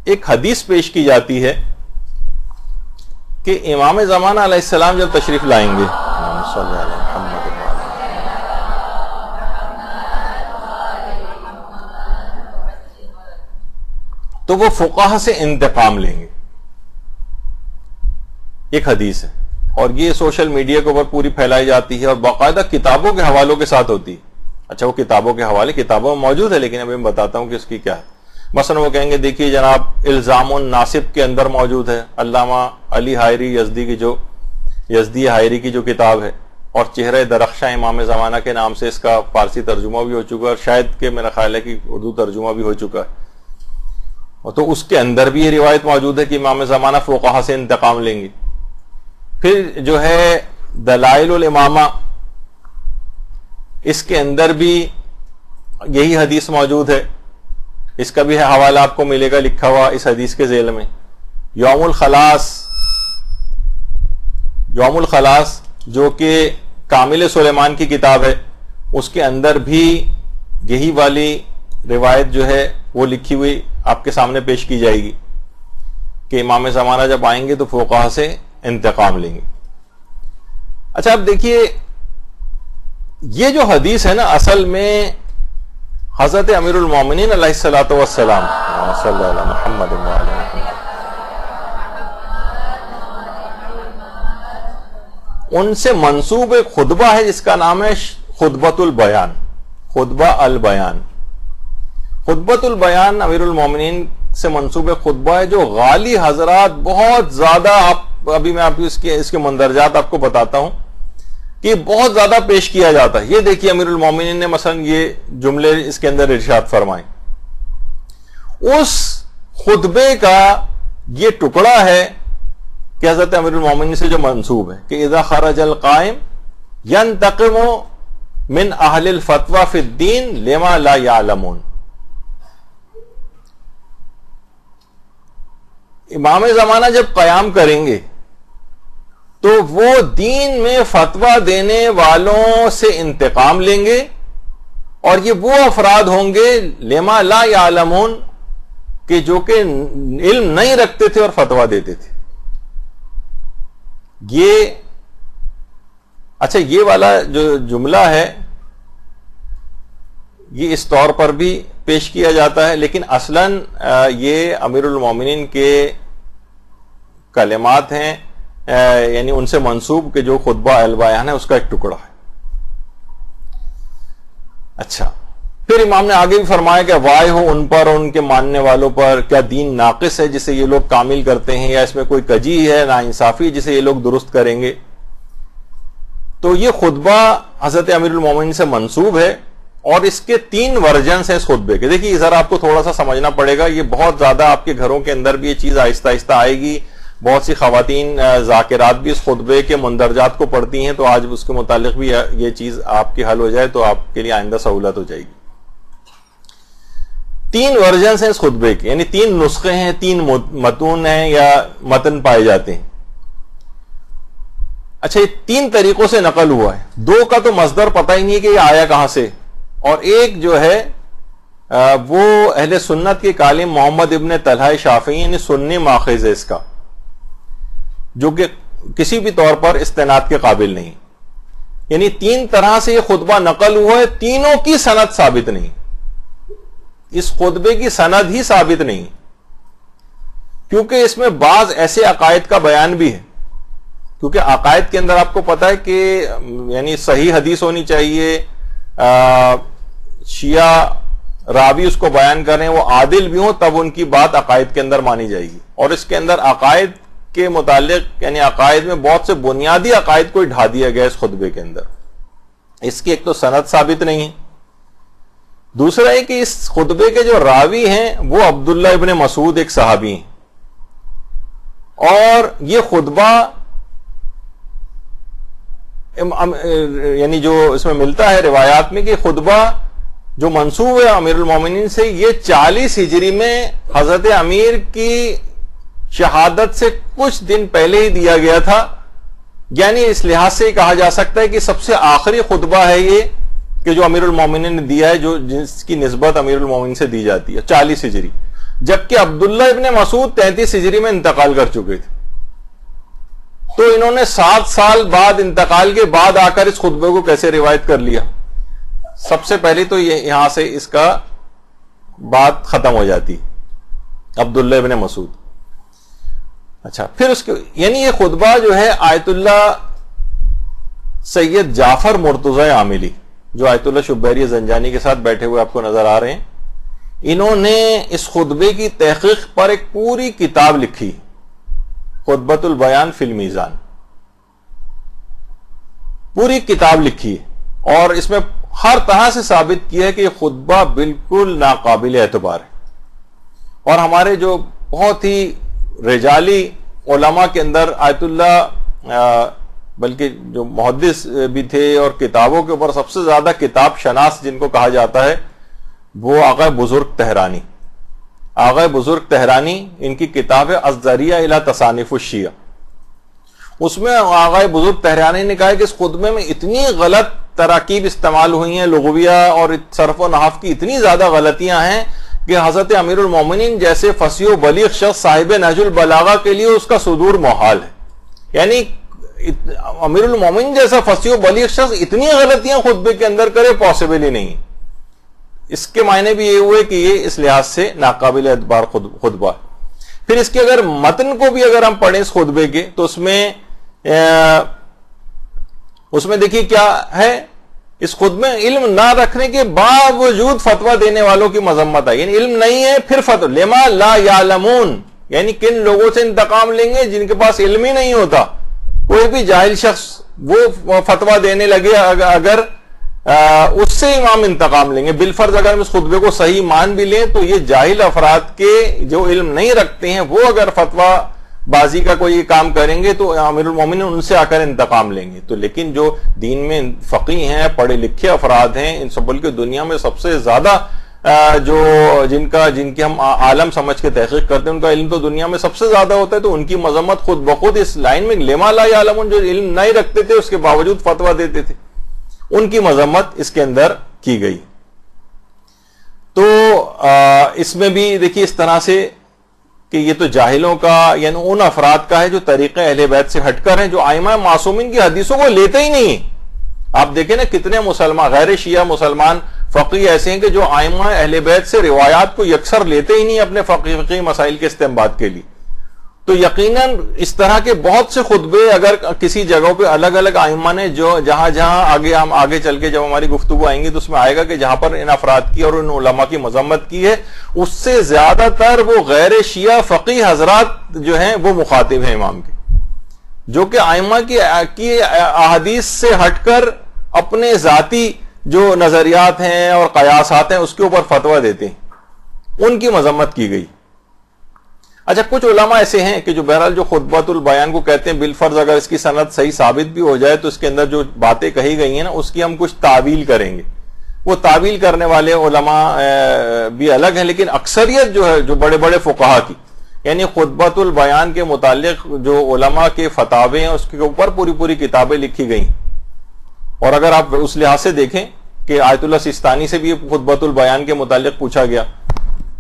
ایک حدیث پیش کی جاتی ہے کہ امام زمانہ علیہ السلام جب تشریف لائیں گے تو وہ فقہا سے انتقام لیں گے. ایک حدیث ہے اور یہ سوشل میڈیا کے اوپر پوری پھیلائی جاتی ہے اور باقاعدہ کتابوں کے حوالوں کے ساتھ ہوتی ہے. اچھا وہ کتابوں کے حوالے کتابوں میں موجود ہے لیکن ابھی میں بتاتا ہوں کہ اس کی کیا ہے. مثلا وہ کہیں گے دیکھیے جناب الزام الناصب کے اندر موجود ہے علامہ علی حائری یزدی حائری کی جو کتاب ہے اور چہرہ درخشاں امام زمانہ کے نام سے اس کا فارسی ترجمہ بھی ہو چکا ہے اور شاید کہ میرا خیال ہے کہ اردو ترجمہ بھی ہو چکا ہے. تو اس کے اندر بھی یہ روایت موجود ہے کہ امام زمانہ فقہا سے انتقام لیں گے. پھر جو ہے دلائل الامامہ اس کے اندر بھی یہی حدیث موجود ہے. اس کا بھی حوالہ آپ کو ملے گا لکھا ہوا اس حدیث کے ذیل میں. یوم الخلاص جو کہ کامل سلیمان کی کتاب ہے اس کے اندر بھی یہی والی روایت جو ہے وہ لکھی ہوئی آپ کے سامنے پیش کی جائے گی کہ امام زمانہ جب آئیں گے تو فقہا سے انتقام لیں گے. اچھا اب دیکھیے یہ جو حدیث ہے نا اصل میں حضرت امیر المومنین علیہ الصلوۃ والسلام صلی اللہ علیہ محمد ان سے منسوب ایک خطبہ ہے جس کا نام ہے خطبۃ البیان. خطبۃ البیان امیر المومنین سے منسوب خطبہ ہے جو غالی حضرات بہت زیادہ ابھی میں آپ کو اس کے مندرجات آپ کو بتاتا ہوں کہ بہت زیادہ پیش کیا جاتا ہے. یہ دیکھیے امیر المومنین نے مثلا یہ جملے اس کے اندر ارشاد فرمائیں. اس خطبے کا یہ ٹکڑا ہے کہ حضرت امیر المومنین سے جو منسوب ہے کہ اذا خرج القائم ينتقم من اہل الفتوى فی الدین لما لا يعلمون. امام زمانہ جب قیام کریں گے تو وہ دین میں فتویٰ دینے والوں سے انتقام لیں گے اور یہ وہ افراد ہوں گے لما لا یعلمون کہ جو کہ علم نہیں رکھتے تھے اور فتویٰ دیتے تھے. اچھا یہ والا جو جملہ ہے یہ اس طور پر بھی پیش کیا جاتا ہے لیکن اصلاً یہ امیر المومنین کے کلمات ہیں یعنی ان سے منسوب کہ جو خطبہ البیان ہے اس کا ایک ٹکڑا ہے. اچھا پھر امام نے آگے بھی فرمایا کہ وائے ہو ان پر اور ان کے ماننے والوں پر کیا دین ناقص ہے جسے یہ لوگ کامل کرتے ہیں یا اس میں کوئی کجی ہے ناانصافی جسے یہ لوگ درست کریں گے. تو یہ خطبہ حضرت امیر المومنین سے منسوب ہے اور اس کے 3 ورژنز ہیں اس خطبے کے. دیکھیے ذرا آپ کو تھوڑا سا سمجھنا پڑے گا, یہ بہت زیادہ آپ کے گھروں کے اندر بھی یہ چیز آہستہ آہستہ آئے گی. بہت سی خواتین ذاکرات بھی اس خطبے کے مندرجات کو پڑھتی ہیں تو آج اس کے متعلق بھی یہ چیز آپ کی حل ہو جائے تو آپ کے لیے آئندہ سہولت ہو جائے گی. 3 ورژنز ہیں اس خطبے کے, یعنی 3 نسخے ہیں, 3 متون ہیں یا متن پائے جاتے ہیں. اچھا یہ 3 طریقوں سے نقل ہوا ہے. 2 کا تو مصدر پتہ ہی نہیں کہ یہ آیا کہاں سے, اور ایک جو ہے وہ اہل سنت کے عالم محمد ابن طلحہ شافعی یعنی سنی ماخذ ہے اس کا, جو کہ کسی بھی طور پر استناد کے قابل نہیں. یعنی 3 طرح سے یہ خطبہ نقل ہوا ہے, تینوں کی سند ثابت نہیں. اس خطبے کی سند ہی ثابت نہیں کیونکہ اس میں بعض ایسے عقائد کا بیان بھی ہے. کیونکہ عقائد کے اندر آپ کو پتا ہے کہ یعنی صحیح حدیث ہونی چاہیے, شیعہ راوی اس کو بیان کریں وہ عادل بھی ہوں تب ان کی بات عقائد کے اندر مانی جائے گی. اور اس کے اندر عقائد کے متعلق یعنی عقائد میں بہت سے بنیادی عقائد کو ڈھا دیا گیا اس خطبے کے اندر. اس کی ایک تو سند ثابت نہیں ہے, دوسرا ہے کہ اس خطبے کے جو راوی ہیں وہ عبداللہ ابن مسعود ایک صحابی ہیں, اور یہ خطبہ یعنی جو اس میں ملتا ہے روایات میں کہ خطبہ جو منسوب ہے امیر المومنین سے یہ 40 ہجری میں حضرت امیر کی شہادت سے کچھ دن پہلے ہی دیا گیا تھا. یعنی اس لحاظ سے کہا جا سکتا ہے کہ سب سے آخری خطبہ ہے یہ کہ جو امیر المومنین نے دیا ہے, جو جس کی نسبت امیر المومنین سے دی جاتی ہے 40 ہجری. جبکہ عبداللہ ابن مسعود 33 ہجری میں انتقال کر چکے تھے. تو انہوں نے 7 سال بعد انتقال کے بعد آ کر اس خطبے کو کیسے روایت کر لیا؟ سب سے پہلے تو یہاں سے اس کا بات ختم ہو جاتی عبداللہ ابن مسعود. اچھا پھر اس کے یعنی یہ خطبہ جو ہے آیت اللہ سید جعفر مرتضی عاملی جو آیت اللہ شبیری زنجانی کے ساتھ بیٹھے ہوئے آپ کو نظر آ رہے ہیں، انہوں نے اس خطبے کی تحقیق پر ایک پوری کتاب لکھی، خطبۃ البیان فی المیزان. پوری کتاب لکھی ہے اور اس میں ہر طرح سے ثابت کیا ہے کہ یہ خطبہ بالکل ناقابل اعتبار ہے. اور ہمارے جو بہت ہی رجالی علماء کے اندر آیت اللہ بلکہ جو محدث بھی تھے اور کتابوں کے اوپر سب سے زیادہ کتاب شناس جن کو کہا جاتا ہے وہ آغا بزرگ تہرانی. آغا بزرگ تہرانی ان کی کتاب ہے الذریعہ الی تصانیف الشیعہ. اس میں آغا بزرگ تہرانی نے کہا کہ اس خطبے میں اتنی غلط تراکیب استعمال ہوئی ہیں، لغویہ اور صرف و نحو کی اتنی زیادہ غلطیاں ہیں کہ حضرت امیر المومنین جیسے فصیح و بلیغ شخص صاحب نہج البلاغہ کے لیے اس کا صدور محال ہے. یعنی امیر المومنین جیسا فصیح و بلیغ شخص اتنی غلطیاں خطبے کے اندر کرے پاسبل ہی نہیں. اس کے معنی بھی یہ ہوئے کہ یہ اس لحاظ سے ناقابل اعتبار خطبہ. پھر اس کے اگر متن کو بھی اگر ہم پڑھیں اس خطبے کے تو اس میں دیکھیے کیا ہے، اس خطبے میں علم نہ رکھنے کے باوجود فتویٰ دینے والوں کی مذمت ہے. یعنی علم نہیں ہے پھر فتویٰ، لما لا یعلمون، یعنی کن لوگوں سے انتقام لیں گے جن کے پاس علم ہی نہیں ہوتا. کوئی بھی جاہل شخص وہ فتویٰ دینے لگے اگر اس سے امام انتقام لیں گے. بالفرض اگر ہم اس خطبے کو صحیح مان بھی لیں تو یہ جاہل افراد کے جو علم نہیں رکھتے ہیں وہ اگر فتویٰ بازی کا کوئی کام کریں گے تو امیر المومنین ان سے آ کر انتقام لیں گے. تو لیکن جو دین میں فقیہ ہیں، پڑھے لکھے افراد ہیں، ان سب بلکہ دنیا میں سب سے زیادہ جو جن کی ہم عالم سمجھ کے تحقیق کرتے ہیں ان کا علم تو دنیا میں سب سے زیادہ ہوتا ہے، تو ان کی مذمت خود بخود اس لائن میں لما لا یعلمون، جو علم نہیں رکھتے تھے اس کے باوجود فتویٰ دیتے تھے، ان کی مذمت اس کے اندر کی گئی. تو اس میں بھی دیکھیے اس طرح سے کہ یہ تو جاہلوں کا یعنی ان افراد کا ہے جو طریقہ اہل بیت سے ہٹ کر ہیں، جو ائمہ معصومین کی حدیثوں کو لیتے ہی نہیں. آپ دیکھیں نا کتنے مسلمان غیر شیعہ مسلمان فقیہ ایسے ہیں کہ جو ائمہ اہل بیت سے روایات کو یکسر لیتے ہی نہیں اپنے فقہی مسائل کے استنباط کے لیے. تو یقیناً اس طرح کے بہت سے خطبے اگر کسی جگہوں پہ الگ الگ ائمہ نے جو جہاں ہم آگے چل کے جب ہماری گفتگو آئیں گی تو اس میں آئے گا کہ جہاں پر ان افراد کی اور ان علماء کی مذمت کی ہے، اس سے زیادہ تر وہ غیر شیعہ فقیہ حضرات جو ہیں وہ مخاطب ہیں امام کے، جو کہ ائمہ کی احادیث سے ہٹ کر اپنے ذاتی جو نظریات ہیں اور قیاسات ہیں اس کے اوپر فتویٰ دیتے ہیں. ان کی مذمت کی گئی. اچھا کچھ علماء ایسے ہیں کہ جو بہرحال جو خطبۃ البیان کو کہتے ہیں بالفرض اگر اس کی سند صحیح ثابت بھی ہو جائے تو اس کے اندر جو باتیں کہی گئی ہیں نا اس کی ہم کچھ تعویل کریں گے. وہ تعویل کرنے والے علماء بھی الگ ہیں، لیکن اکثریت جو ہے جو بڑے بڑے فقہا کی یعنی خطبۃ البیان کے متعلق جو علماء کے فتاوے ہیں اس کے اوپر پوری کتابیں لکھی گئی. اور اگر آپ اس لحاظ سے دیکھیں کہ آیت اللہ سیستانی سے بھی خطبۃ البیان کے متعلق پوچھا گیا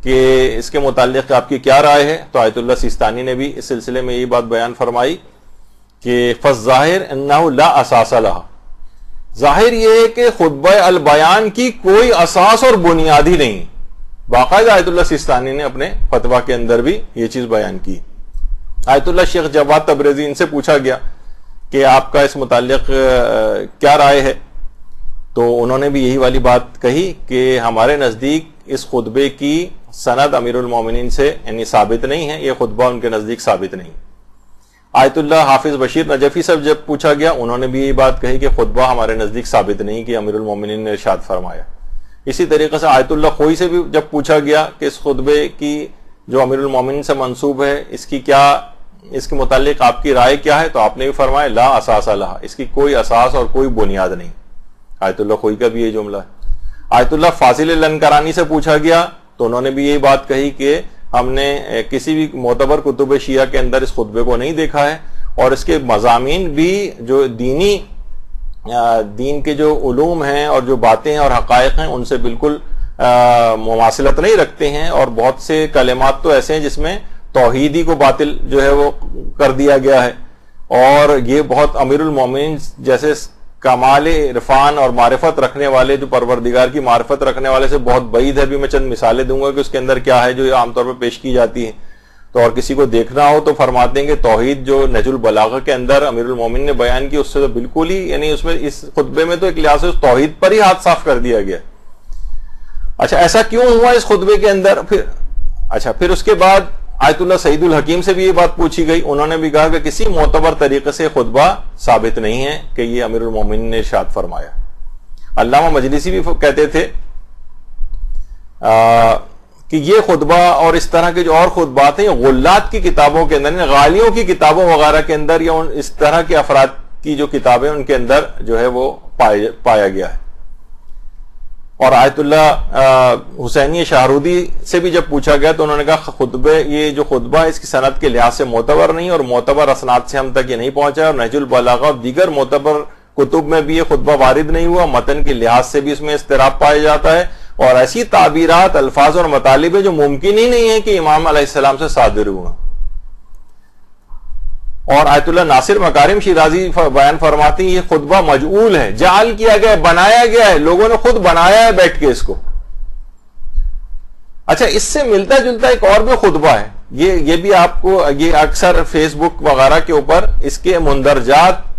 کہ اس کے متعلق آپ کی کیا رائے ہے، تو آیت اللہ سیستانی نے بھی اس سلسلے میں یہی بات بیان فرمائی کہ فالظاہر انہ لا اساس لہا، ظاہر یہ ہے کہ خطبہ البیان کی کوئی اساس اور بنیاد ہی نہیں. باقاعدہ آیت اللہ سیستانی نے اپنے فتویٰ کے اندر بھی یہ چیز بیان کی. آیت اللہ شیخ جواد تبریزی ان سے پوچھا گیا کہ آپ کا اس متعلق کیا رائے ہے، تو انہوں نے بھی یہی والی بات کہی کہ ہمارے نزدیک اس خطبے کی سند امیر المومنین سے یعنی ثابت نہیں ہے، یہ خطبہ ان کے نزدیک ثابت نہیں. آیت اللہ حافظ بشیر نجفی سے جب پوچھا گیا انہوں نے بھی یہی بات کہی کہ خطبہ ہمارے نزدیک ثابت نہیں کہ امیر المومنین نے ارشاد فرمایا. اسی طریقے سے آیت اللہ خوئی سے بھی جب پوچھا گیا کہ اس خطبے کی جو امیر المومنین سے منسوب ہے اس کے متعلق آپ کی رائے کیا ہے، تو آپ نے بھی فرمایا لا اساس لہا، اس کی کوئی اساس اور کوئی بنیاد نہیں. آیت اللہ خوئی کا بھی یہ جملہ ہے. آیت اللہ فاضل لنکرانی سے پوچھا گیا تو انہوں نے بھی یہی بات کہی کہ ہم نے کسی بھی معتبر کتب شیعہ کے اندر اس خطبے کو نہیں دیکھا ہے، اور اس کے مضامین بھی جو دین کے جو علوم ہیں اور جو باتیں اور حقائق ہیں ان سے بالکل مماثلت نہیں رکھتے ہیں، اور بہت سے کلمات تو ایسے ہیں جس میں توحیدی کو باطل جو ہے وہ کر دیا گیا ہے، اور یہ بہت امیر المومنین جیسے کمال عرفان اور معرفت رکھنے والے، جو پروردگار کی معرفت رکھنے والے سے بہت بعید ہے۔ ابھی میں چند مثالیں دوں گا کہ اس کے اندر کیا ہے جو عام طور پر پیش کی جاتی ہیں، تو اور کسی کو دیکھنا ہو تو فرماتے ہیں کہ توحید جو نہج البلاغہ کے اندر امیر المومنین نے بیان کی، اس سے تو بالکل ہی، یعنی اس میں اس خطبے میں تو ایک لحاظ سے اس توحید پر ہی ہاتھ صاف کر دیا گیا۔ اچھا ایسا کیوں ہوا اس خطبے کے اندر؟ پھر اس کے بعد آیت اللہ سعید الحکیم سے بھی یہ بات پوچھی گئی، انہوں نے بھی کہا کہ کسی معتبر طریقے سے خطبہ ثابت نہیں ہے کہ یہ امیر المومنین نے ارشاد فرمایا۔ علامہ مجلسی بھی کہتے تھے کہ یہ خطبہ اور اس طرح کے جو اور خطبات ہیں یہ غلات کی کتابوں کے اندر، یعنی غالیوں کی کتابوں وغیرہ کے اندر، یا اس طرح کے افراد کی جو کتابیں ان کے اندر جو ہے وہ پایا گیا ہے۔ اور آیت اللہ حسینی شاہرودی سے بھی جب پوچھا گیا تو انہوں نے کہا یہ جو خطبہ اس کی سند کے لحاظ سے معتبر نہیں، اور معتبر اسناد سے ہم تک یہ نہیں پہنچا، اور نہج البلاغہ اور دیگر معتبر کتب میں بھی یہ خطبہ وارد نہیں ہوا، متن کے لحاظ سے بھی اس میں اضطراب پایا جاتا ہے، اور ایسی تعبیرات، الفاظ اور مطالب جو ممکن ہی نہیں ہے کہ امام علیہ السلام سے صادر ہوا۔ اور آیت اللہ ناصر مکارم شیرازی بیان فرماتی ہیں یہ خطبہ مجعول ہے، جعل کیا گیا ہے، بنایا گیا ہے، لوگوں نے خود بنایا ہے بیٹھ کے اس کو۔ اچھا اس سے ملتا جلتا ایک اور بھی خطبہ ہے، یہ بھی آپ کو، یہ اکثر فیس بک وغیرہ کے اوپر اس کے مندرجات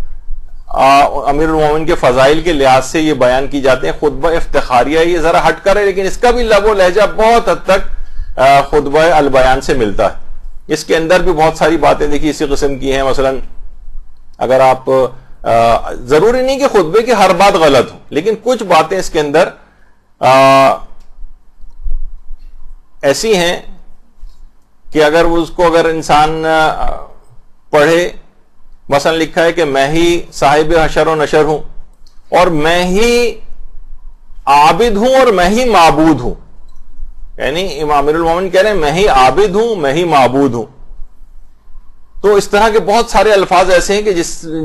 امیر المومنین کے فضائل کے لحاظ سے یہ بیان کی جاتے ہیں۔ خطبہ افتخاریہ یہ ذرا ہٹ کر ہے، لیکن اس کا بھی لب و لہجہ بہت حد تک خطبہ البیان سے ملتا ہے۔ اس کے اندر بھی بہت ساری باتیں دیکھیے اسی قسم کی ہیں، مثلا اگر آپ ضروری نہیں کہ خطبے کی ہر بات غلط ہو، لیکن کچھ باتیں اس کے اندر ایسی ہیں کہ اگر اگر انسان پڑھے، مثلا لکھا ہے کہ میں ہی صاحب حشر و نشر ہوں، اور میں ہی عابد ہوں، اور میں ہی معبود ہوں، یعنی امام امیر المومنین کہہ رہے ہیں میں ہی عابد ہوں، میں ہی معبود ہوں۔ تو اس طرح کے بہت سارے الفاظ ایسے ہیں کہ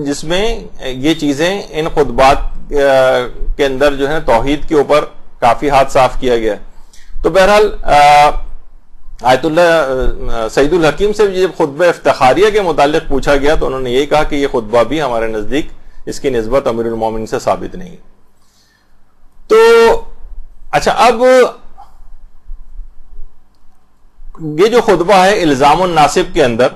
جس میں یہ چیزیں ان خطبات کے اندر جو ہے توحید کے اوپر کافی ہاتھ صاف کیا گیا ہے۔ تو بہرحال آیت اللہ سعید الحکیم سے جب خطبہ افتخاریہ کے متعلق پوچھا گیا تو انہوں نے یہی کہا کہ یہ خطبہ بھی ہمارے نزدیک اس کی نسبت امیر المومنین سے ثابت نہیں ہے۔ تو اچھا اب یہ جو خطبہ ہے الزام الناصب کے اندر،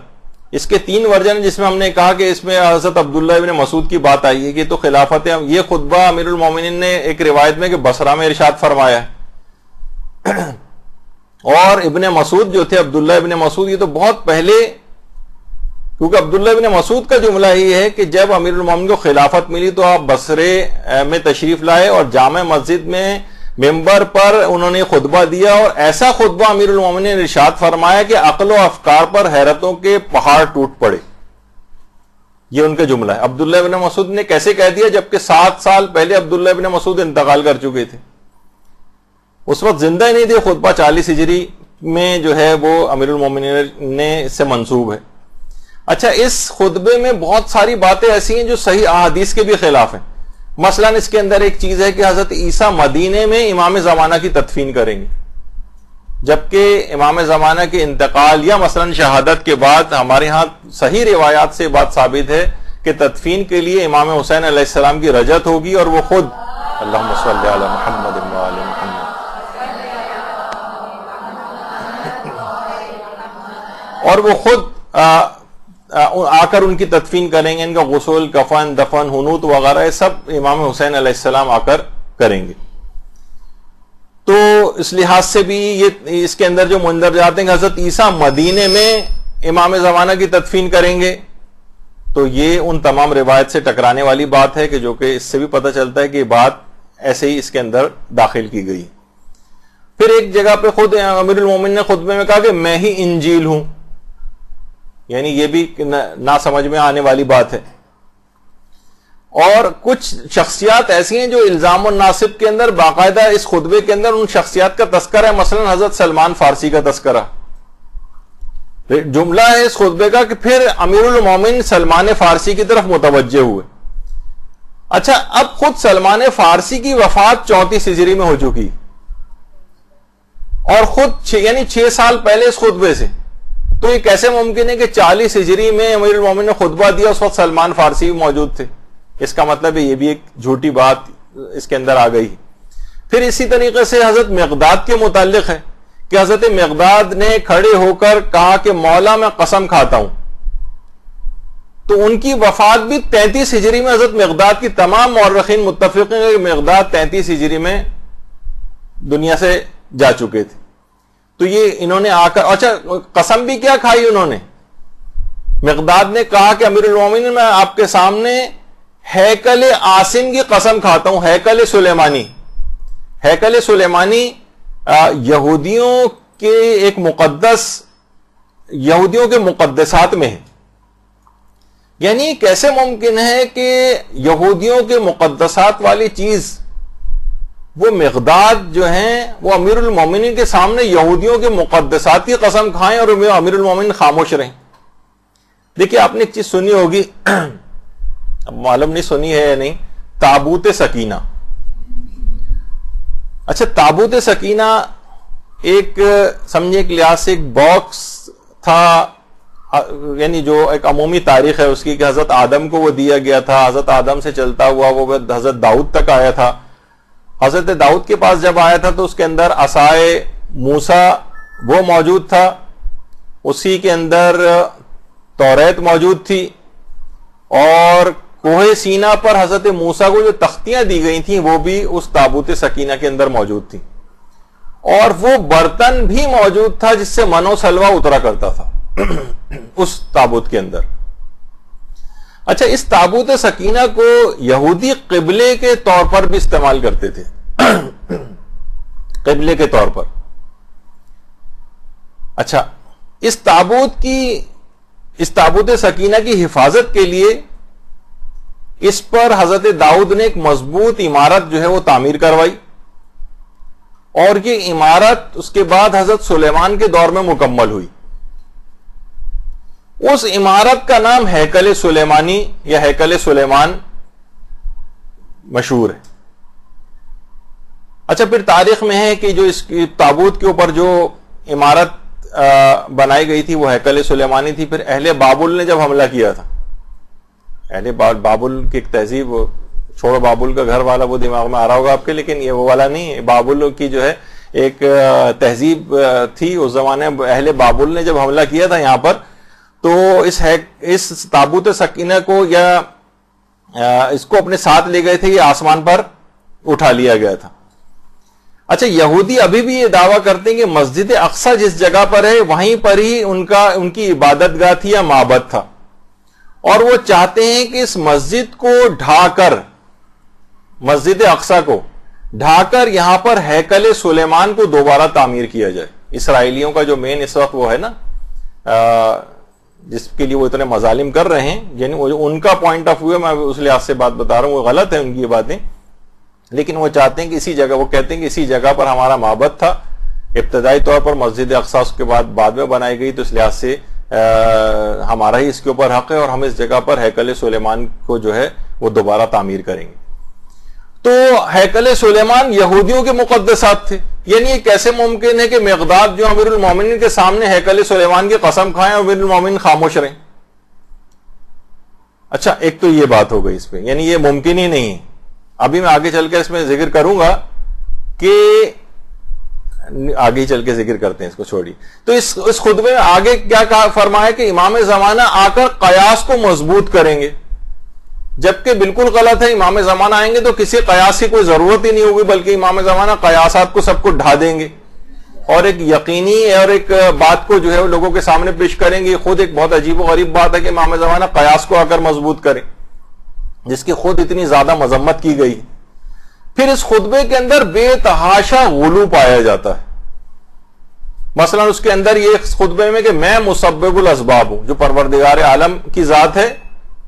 اس کے 3 ورژن، جس میں ہم نے کہا کہ اس میں حضرت عبداللہ ابن مسعود کی بات آئی ہے کہ تو خلافت، یہ خطبہ امیر المومنین نے ایک روایت میں کہ بصرہ میں ارشاد فرمایا ہے، اور ابن مسعود جو تھے، عبداللہ ابن مسعود، یہ تو بہت پہلے، کیونکہ عبداللہ ابن مسعود کا جملہ ہی ہے کہ جب امیر المومنین کو خلافت ملی تو آپ بصرے میں تشریف لائے اور جامع مسجد میں ممبر پر انہوں نے خطبہ دیا، اور ایسا خطبہ امیر المومنین نے ارشاد فرمایا کہ عقل و افکار پر حیرتوں کے پہاڑ ٹوٹ پڑے۔ یہ ان کا جملہ ہے۔ عبداللہ ابن مسعود نے کیسے کہہ دیا جبکہ 7 سال پہلے عبداللہ ابن مسعود انتقال کر چکے تھے، اس وقت زندہ ہی نہیں تھے۔ خطبہ 40 ہجری میں جو ہے وہ امیر المومنین نے سے منسوب ہے۔ اچھا اس خطبے میں بہت ساری باتیں ایسی ہیں جو صحیح احادیث کے بھی خلاف ہیں۔ مثلا اس کے اندر ایک چیز ہے کہ حضرت عیسیٰ مدینے میں امام زمانہ کی تدفین کریں گے، جبکہ امام زمانہ کے انتقال یا مثلا شہادت کے بعد ہمارے ہاں صحیح روایات سے بات ثابت ہے کہ تدفین کے لیے امام حسین علیہ السلام کی رجعت ہوگی، اور وہ خود اللہم صلی علی محمد و آل محمد، اور وہ خود آ کر ان کی تدفین کریں گے، ان کا غسل، کفن، دفن، حنوط وغیرہ یہ سب امام حسین علیہ السلام آ کر کریں گے۔ تو اس لحاظ سے بھی یہ اس کے اندر جو مندرجات ہیں کہ حضرت عیسیٰ مدینے میں امام زمانہ کی تدفین کریں گے، تو یہ ان تمام روایت سے ٹکرانے والی بات ہے کہ جو کہ اس سے بھی پتہ چلتا ہے کہ یہ بات ایسے ہی اس کے اندر داخل کی گئی۔ پھر ایک جگہ پہ خود امیر المومنین نے خطبے میں کہا کہ میں ہی انجیل ہوں، یعنی یہ بھی نہ سمجھ میں آنے والی بات ہے۔ اور کچھ شخصیات ایسی ہیں جو الزام الناصب کے اندر باقاعدہ اس خطبے کے اندر ان شخصیات کا تذکرہ ہے، مثلا حضرت سلمان فارسی کا تذکرہ، جملہ ہے اس خطبے کا کہ پھر امیر المومنین سلمان فارسی کی طرف متوجہ ہوئے۔ اچھا اب خود سلمان فارسی کی وفات 34 ہجری میں ہو چکی، اور خود یعنی 6 سال پہلے اس خطبے سے. تو یہ کیسے ممکن ہے کہ 40 ہجری میں امیر المومنین نے خطبہ دیا, اس وقت سلمان فارسی بھی موجود تھے؟ اس کا مطلب ہے یہ بھی ایک جھوٹی بات اس کے اندر آ گئی. پھر اسی طریقے سے حضرت مقداد کے متعلق ہے کہ حضرت مقداد نے کھڑے ہو کر کہا کہ مولا میں قسم کھاتا ہوں. تو ان کی وفات بھی 33 ہجری میں. حضرت مقداد کی تمام مورخین متفق ہیں کہ مقداد 33 ہجری میں دنیا سے جا چکے تھے. تو یہ انہوں نے آ کر, اچھا قسم بھی کیا کھائی انہوں نے؟ مقداد نے کہا کہ امیر المومنین میں آپ کے سامنے ہیکل آسم کی قسم کھاتا ہوں. ہیکل سلیمانی, ہیکل سلیمانی یہودیوں کے ایک مقدس, یہودیوں کے مقدسات میں ہے. یعنی کیسے ممکن ہے کہ یہودیوں کے مقدسات والی چیز وہ مقداد جو ہیں وہ امیر المومنین کے سامنے یہودیوں کے مقدسات کی قسم کھائیں اور امیر المومنین خاموش رہیں؟ دیکھیے آپ نے ایک چیز سنی ہوگی, اب معلوم نہیں سنی ہے یا نہیں, تابوت سکینہ. اچھا تابوت سکینہ ایک سمجھے ایک لحاظ سے ایک باکس تھا, یعنی جو ایک عمومی تاریخ ہے اس کی کہ حضرت آدم کو وہ دیا گیا تھا, حضرت آدم سے چلتا ہوا وہ حضرت داؤد تک آیا تھا. حضرت داؤد کے پاس جب آیا تھا تو اس کے اندر عصائے موسیٰ وہ موجود تھا, اسی کے اندر توریت موجود تھی, اور کوہ سینا پر حضرت موسیٰ کو جو تختیاں دی گئی تھیں وہ بھی اس تابوت سکینہ کے اندر موجود تھیں, اور وہ برتن بھی موجود تھا جس سے من و سلوہ اترا کرتا تھا اس تابوت کے اندر. اچھا اس تابوت سکینہ کو یہودی قبلے کے طور پر بھی استعمال کرتے تھے, قبلے کے طور پر. اچھا اس تابوت سکینہ کی حفاظت کے لیے اس پر حضرت داؤد نے ایک مضبوط عمارت جو ہے وہ تعمیر کروائی, اور یہ عمارت اس کے بعد حضرت سلیمان کے دور میں مکمل ہوئی. اس عمارت کا نام ہیکل سلیمانی یا ہیکل سلیمان مشہور ہے. اچھا پھر تاریخ میں ہے کہ جو اس کی تابوت کے اوپر جو عمارت بنائی گئی تھی وہ ہیکل سلیمانی تھی. پھر اہل بابل نے جب حملہ کیا تھا, اہل بابل کی ایک تہذیب, چھوڑو بابل کا گھر والا وہ دماغ میں آ رہا ہوگا آپ کے, لیکن یہ وہ والا نہیں ہے. بابل کی جو ہے ایک تہذیب تھی اس زمانے میں. اہل بابل نے جب حملہ کیا تھا یہاں پر تو اس تابوت سکینہ کو یا اس کو اپنے ساتھ لے گئے تھے, یہ آسمان پر اٹھا لیا گیا تھا. اچھا یہودی ابھی بھی یہ دعویٰ کرتے ہیں کہ مسجد اقصی جس جگہ پر ہے وہیں پر ہی ان کی عبادت گاہ تھی یا معبد تھا, اور وہ چاہتے ہیں کہ اس مسجد کو ڈھا کر, مسجد اقصی کو ڈھا کر یہاں پر ہیکل سلیمان کو دوبارہ تعمیر کیا جائے. اسرائیلیوں کا جو مین اس وقت وہ ہے نا, جس کے لیے وہ اتنے مظالم کر رہے ہیں, یعنی ان کا پوائنٹ آف ویو ہے, میں اس لحاظ سے بات بتا رہا ہوں, وہ غلط ہے ان کی یہ باتیں, لیکن وہ چاہتے ہیں کہ اسی جگہ, وہ کہتے ہیں کہ اسی جگہ پر ہمارا معبد تھا ابتدائی طور پر, مسجد اقصی اس کے بعد میں بنائی گئی, تو اس لحاظ سے ہمارا ہی اس کے اوپر حق ہے, اور ہم اس جگہ پر ہیکل سلیمان کو جو ہے وہ دوبارہ تعمیر کریں گے. تو ہیکل سلیمان یہودیوں کے مقدسات تھے. یعنی یہ کیسے ممکن ہے کہ مقداد جو امیر المومنین کے سامنے ہیکل سلیمان کی قسم کھائیں اور امیر المومنین خاموش رہیں؟ اچھا ایک تو یہ بات ہو گئی اس پہ, یعنی یہ ممکن ہی نہیں ہے. ابھی میں آگے چل کے اس میں ذکر کروں گا کہ آگے چل کے ذکر کرتے ہیں, اس کو چھوڑی. تو اس خطبے میں آگے کیا فرمایا کہ امام زمانہ آ کر قیاس کو مضبوط کریں گے, جبکہ بالکل غلط ہے. امام زمانہ آئیں گے تو کسی قیاس کی کوئی ضرورت ہی نہیں ہوگی, بلکہ امام زمانہ قیاسات کو سب کو ڈھا دیں گے, اور ایک یقینی اور ایک بات کو جو ہے وہ لوگوں کے سامنے پیش کریں گے. خود ایک بہت عجیب و غریب بات ہے کہ امام زمانہ قیاس کو آ کر مضبوط کریں, جس کی خود اتنی زیادہ مذمت کی گئی. پھر اس خطبے کے اندر بے تحاشا غلو پایا جاتا ہے. مثلا اس کے اندر یہ خطبے میں کہ میں مسبب الاسباب ہوں, جو پروردگار عالم کی ذات ہے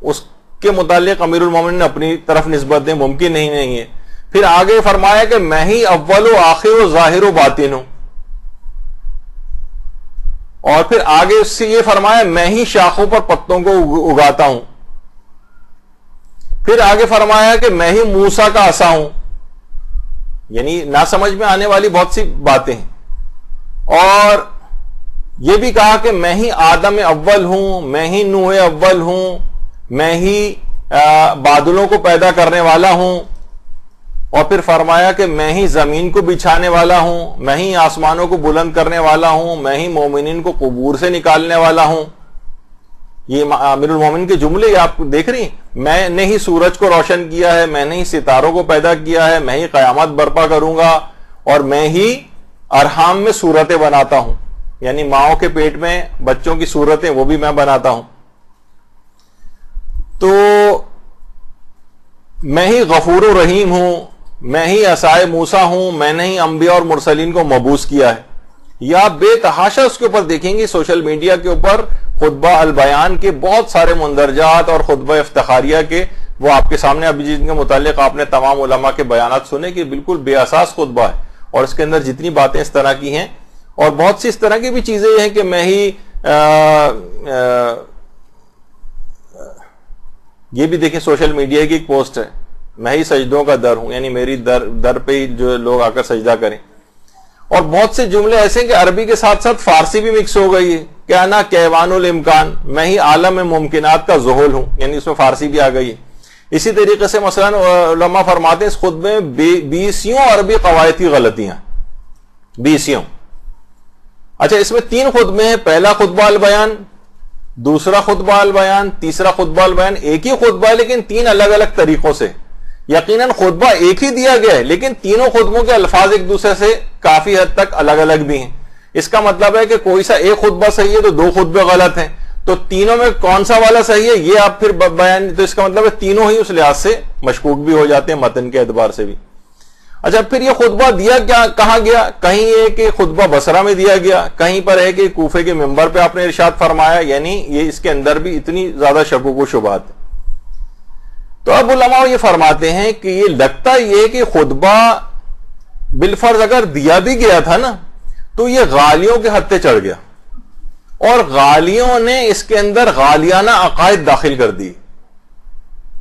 اس کے متعلق امیر المومنین نے اپنی طرف نسبت دیں, ممکن نہیں ہے. پھر آگے فرمایا کہ میں ہی اول و آخر و ظاہر و باطن ہوں, اور پھر آگے اس سے یہ فرمایا میں ہی شاخوں پر پتوں کو اگاتا ہوں. پھر آگے فرمایا کہ میں ہی موسیٰ کا عصا ہوں. یعنی نہ سمجھ میں آنے والی بہت سی باتیں ہیں. اور یہ بھی کہا کہ میں ہی آدم اول ہوں، میں ہی نوح اول ہوں، میں ہی بادلوں کو پیدا کرنے والا ہوں، اور پھر فرمایا کہ میں ہی زمین کو بچھانے والا ہوں، میں ہی آسمانوں کو بلند کرنے والا ہوں، میں ہی مومنین کو قبور سے نکالنے والا ہوں. یہ امیر المومنین کے جملے آپ دیکھ رہی ہیں. میں نے ہی سورج کو روشن کیا ہے، میں نے ہی ستاروں کو پیدا کیا ہے، میں ہی قیامت برپا کروں گا، اور میں ہی ارحام میں صورتیں بناتا ہوں، یعنی ماؤں کے پیٹ میں بچوں کی صورتیں وہ بھی میں بناتا ہوں. تو میں ہی غفور و رحیم ہوں، میں ہی عصائے موسیٰ ہوں، میں نے ہی انبیاء اور مرسلین کو مبعوث کیا ہے. یا بے تحاشا اس کے اوپر دیکھیں گے سوشل میڈیا کے اوپر خطبہ البیان کے بہت سارے مندرجات اور خطبہ افتخاریہ کے، وہ آپ کے سامنے ابھی جن کے متعلق آپ نے تمام علماء کے بیانات سنے کہ بالکل بے اساس خطبہ ہے، اور اس کے اندر جتنی باتیں اس طرح کی ہیں، اور بہت سی اس طرح کی بھی چیزیں ہیں کہ میں ہی یہ بھی دیکھیں سوشل میڈیا کی ایک پوسٹ ہے، میں ہی سجدوں کا در ہوں، یعنی میری در پہ ہی جو لوگ آ کر سجدہ کریں. اور بہت سے جملے ایسے ہیں کہ عربی کے ساتھ ساتھ فارسی بھی مکس ہو گئی ہے. کیا نا کیوان الامکان، میں ہی عالم ممکنات کا ذہول ہوں، یعنی اس میں فارسی بھی آ گئی ہے. اسی طریقے سے مثلا علماء فرماتے ہیں اس خطبے میں 20 عربی قواعد کی غلطیاں، 20. اچھا، اس میں 3 خطبے ہیں، پہلا خطبہ البیان، دوسرا خطبہ البیان، تیسرا خطبہ البیان. ایک ہی خطبہ ہے لیکن 3 الگ الگ طریقوں سے. یقیناً خطبہ ایک ہی دیا گیا ہے لیکن تینوں خطبوں کے الفاظ ایک دوسرے سے کافی حد تک الگ الگ بھی ہیں. اس کا مطلب ہے کہ کوئی سا ایک خطبہ صحیح ہے تو 2 خطبے غلط ہیں، تو تینوں میں کون سا والا صحیح ہے یہ آپ پھر بیان، تو اس کا مطلب ہے تینوں ہی اس لحاظ سے مشکوک بھی ہو جاتے ہیں متن کے اعتبار سے بھی. اچھا، پھر یہ خطبہ دیا کیا کہاں گیا؟ کہیں یہ کہ خطبہ بصرہ میں دیا گیا، کہیں پر ہے کہ کوفے کے منبر پہ آپ نے ارشاد فرمایا، یعنی یہ اس کے اندر بھی اتنی زیادہ شکوک و شبہات. تو اب علماء یہ فرماتے ہیں کہ یہ لگتا یہ کہ خطبہ بالفرض اگر دیا بھی گیا تھا نا تو یہ غالیوں کے حد چڑھ گیا، اور غالیوں نے اس کے اندر غالیانہ عقائد داخل کر دی.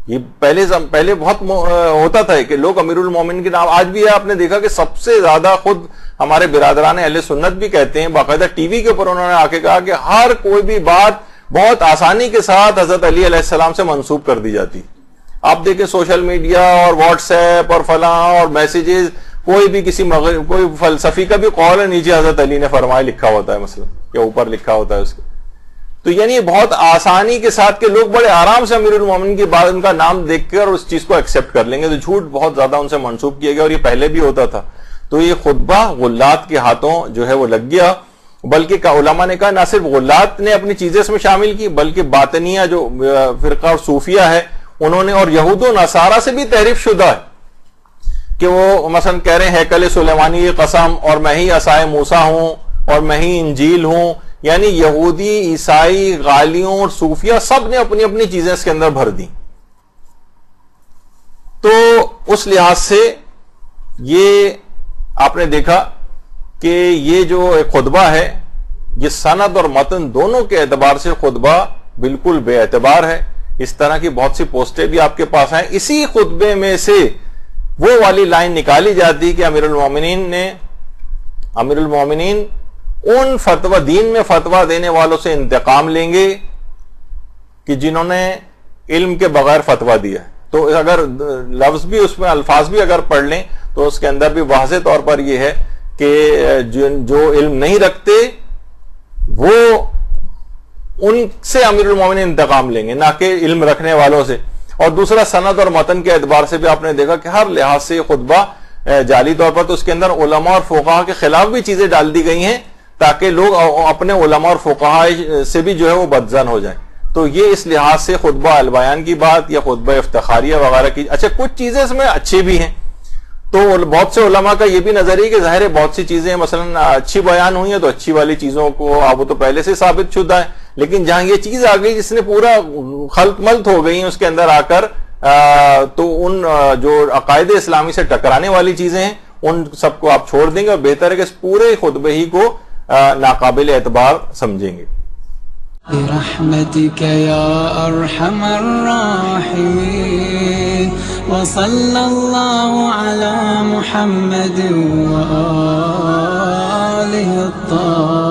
یہ پہلے بہت ہوتا تھا کہ لوگ امیر المومنین کے نام، آج بھی ہے، آپ نے دیکھا کہ سب سے زیادہ خود ہمارے برادران اہل سنت بھی کہتے ہیں، باقاعدہ ٹی وی کے اوپر انہوں نے آ کے کہا کہ ہر کوئی بھی بات بہت آسانی کے ساتھ حضرت علی علیہ السلام سے منسوب کر دی جاتی. آپ دیکھیں سوشل میڈیا اور واٹس ایپ اور فلاں اور میسیجز، کوئی بھی کسی کوئی فلسفی کا بھی قول ہے، نیچے حضرت علی نے فرمایا لکھا ہوتا ہے مثلا، یا اوپر لکھا ہوتا ہے اس کے. تو یعنی بہت آسانی کے ساتھ کہ لوگ بڑے آرام سے امیر المومنین کی بات، ان کا نام دیکھ کر اس چیز کو ایکسپٹ کر لیں گے. تو جھوٹ بہت زیادہ ان سے منسوب کیا گیا، اور یہ پہلے بھی ہوتا تھا. تو یہ خطبہ غلات کے ہاتھوں جو ہے وہ لگ گیا. بلکہ علماء نے کہا نہ صرف غلات نے اپنی چیزیں اس میں شامل کی، بلکہ باطنیہ جو فرقہ اور صوفیہ ہے انہوں نے، اور یہود و نصارہ سے بھی تحریف شدہ ہے کہ وہ مثلا کہہ رہے ہیں ہیکل سلیمانی کی قسم، اور میں ہی عصائے موسیٰ ہوں، اور میں ہی انجیل ہوں. یعنی یہودی، عیسائی، غالیوں اور صوفیہ سب نے اپنی اپنی چیزیں اس کے اندر بھر دی. تو اس لحاظ سے یہ آپ نے دیکھا کہ یہ جو ایک خطبہ ہے یہ سند اور متن دونوں کے اعتبار سے خطبہ بالکل بے اعتبار ہے. اس طرح کی بہت سی پوسٹیں بھی آپ کے پاس ہیں. اسی خطبے میں سے وہ والی لائن نکالی جاتی کہ امیر المومنین ان فتویٰ دین میں فتویٰ دینے والوں سے انتقام لیں گے کہ جنہوں نے علم کے بغیر فتویٰ دیا. تو اگر لفظ بھی اس میں الفاظ بھی اگر پڑھ لیں تو اس کے اندر بھی واضح طور پر یہ ہے کہ جو علم نہیں رکھتے وہ ان سے امیر المومنین انتقام لیں گے، نہ کہ علم رکھنے والوں سے. اور دوسرا سند اور متن کے اعتبار سے بھی آپ نے دیکھا کہ ہر لحاظ سے یہ خطبہ جعلی طور پر، تو اس کے اندر علماء اور فقہا کے خلاف بھی چیزیں ڈال دی گئی ہیں تاکہ لوگ اپنے علماء اور فقہا سے بھی جو ہے وہ بدظن ہو جائیں. تو یہ اس لحاظ سے خطبہ البیان کی بات یا خطبہ افتخاریہ وغیرہ کی. اچھا، کچھ چیزیں اس میں اچھی بھی ہیں. تو بہت سے علماء کا یہ بھی نظریہ کہ ظاہر ہے بہت سی چیزیں مثلا اچھی بیان ہوئی ہیں تو اچھی والی چیزوں کو آپ تو پہلے سے ثابت شدہ ہے، لیکن جہاں یہ چیز آ گئی جس نے پورا خلط ملط ہو گئی ہیں اس کے اندر آ کر، تو ان جو عقائد اسلامی سے ٹکرانے والی چیزیں ہیں ان سب کو آپ چھوڑ دیں گے، اور بہتر ہے کہ اس پورے خطبے ہی کو ناقابل اعتبار سمجھیں گے. برحمتك يا أرحم الراحمين وصلى الله على محمد وآله صالح الطاعات